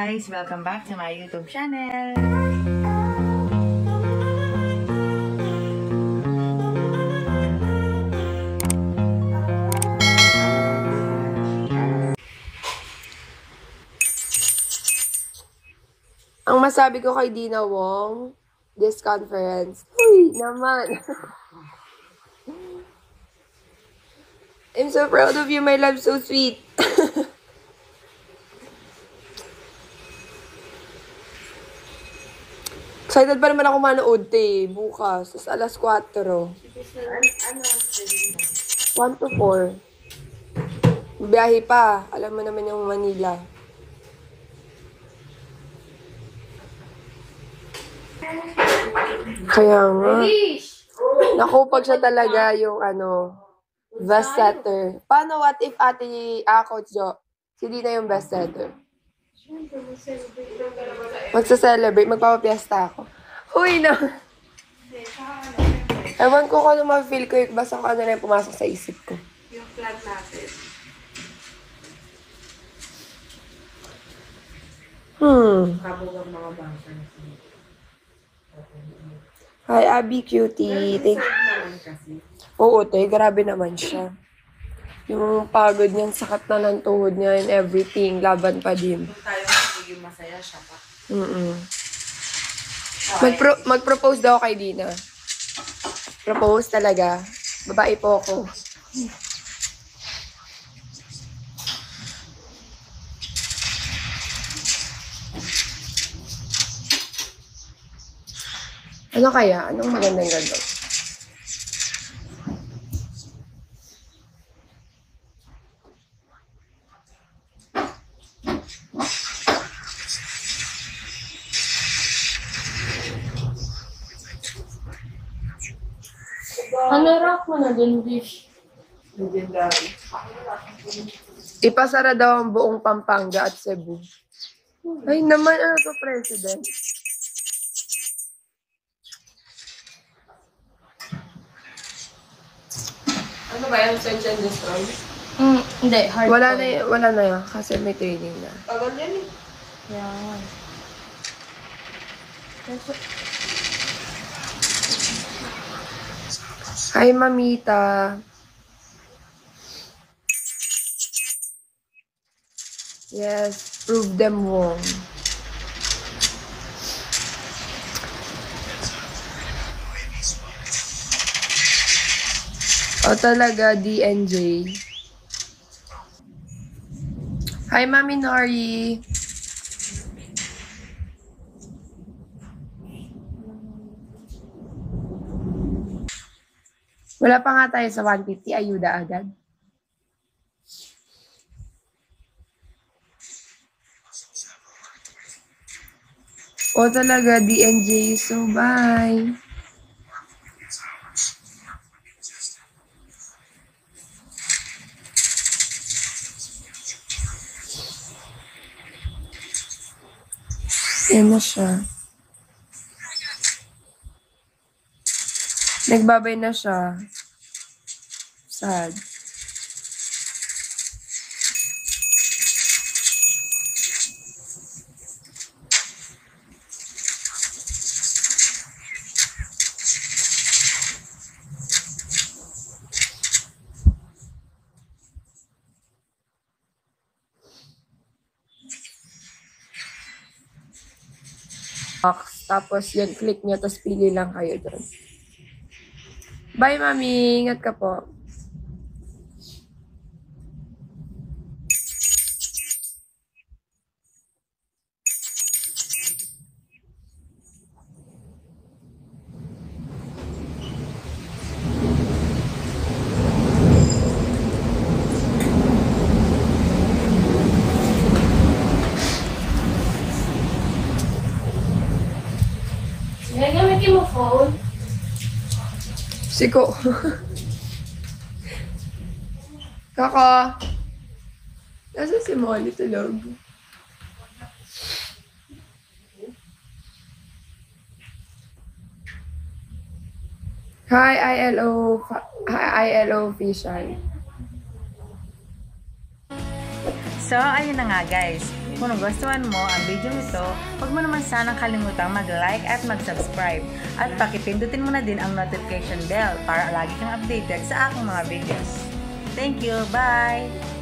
guys! Welcome back to my YouTube channel! Ang masabi ko kay Dina Wong, this conference, uy, naman. I'm so proud of you, my love, so sweet. Excited pa naman ako manood, bukas. Tapos alas 4. 1 to 4. Biyahe pa. Alam mo naman yung Manila. Kaya nga. Nakupag siya talaga yung best setter. Paano what if Coach Jo? Si Dina yung best setter. Magsa-celebrate. Magpapapiesta ako. Huy na. Ewan ko kung ano ma-feel ko. Basta kung ano na yung pumasok sa isip ko. Yung plan natin. Kabugang mga bangsa. Hi, Abby Cutie. Oo, grabe naman siya. Yung pagod niyan, sakat na ng tuhod niya and everything, laban pa din. Kung tayo magiging masaya siya pa. Mag-propose daw kay Dina. Propose talaga. Babae po ako. Ano kaya? Anong magandang gagawin? Hanarap mo na din, Bish. Legendary. Ipasara daw ang buong Pampanga at Cebu. Ay naman, ano to, President? Ano ba yung search and destroy? Hindi, hard Wala na yan, kasi may training na. Tagal yan eh. Yan. Hi, Mamita. Yes, prove them wrong. O talaga, DNJ. Hi, Mami Nori. Wala pa nga tayo sa 150. Ayuda agad. O talaga, DNJ. So, bye. Yan na siya. Nagbabay na siya. Sad. Tapos yun, click nyo, tapos pili lang kayo doon. Bye, Mami. Ingat ka po. Gagamitin mo phone? Siko. Kaka. Nasa si Molly tulog? Hi, ILO official. So, ayun na nga guys. Kung nagustuhan mo ang video ito, huwag mo naman sanang kalimutang mag-like at mag-subscribe. At pakipindutin mo na din ang notification bell para lagi kang updated sa aking mga videos. Thank you! Bye!